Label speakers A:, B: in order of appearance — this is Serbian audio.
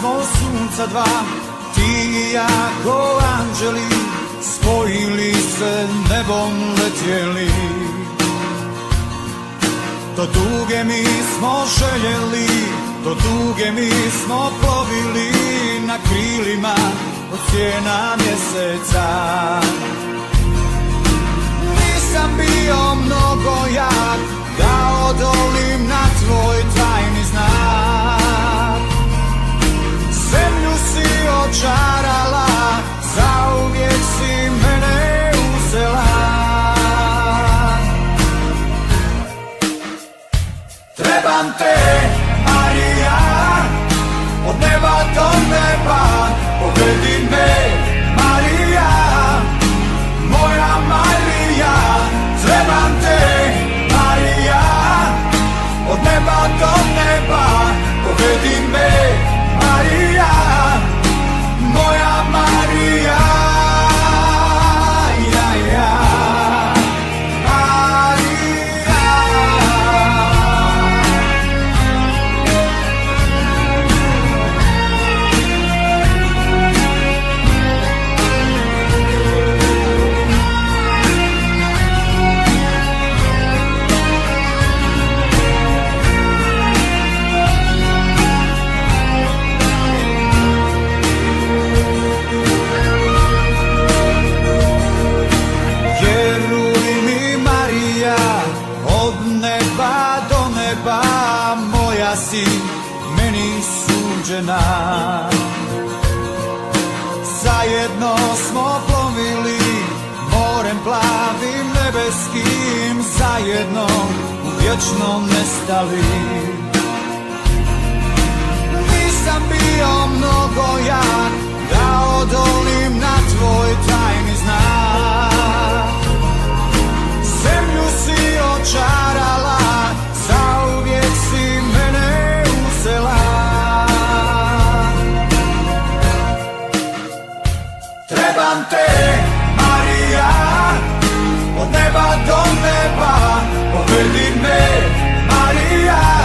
A: smo sunca dva, ti i ja ko anđeli, spojili se nebom letjeli. Do tuge mi smo željeli, do tuge mi smo plovili na krilima od sjena mjeseca. Nisam bio mnogo jak da odolim na tvoj tajni znak. Zemlju si očarala, zauvijek si mene uzela. Trebam te, Marija, od neba do neba, povedi me, Marija, moja Marija. Trebam te, Marija, od neba do neba, povedi me, Marija, moja Marija. Si meni suđena, zajedno smo plovili morem plavim nebeskim, zajedno vječno nestali. Nisam bio mnogo jak da odolim na tvoj tajni znak. Zemlju si očarala, zauvijek si mene uzela. Trebam te, Marija, od neba do neba, povedi me, Marija.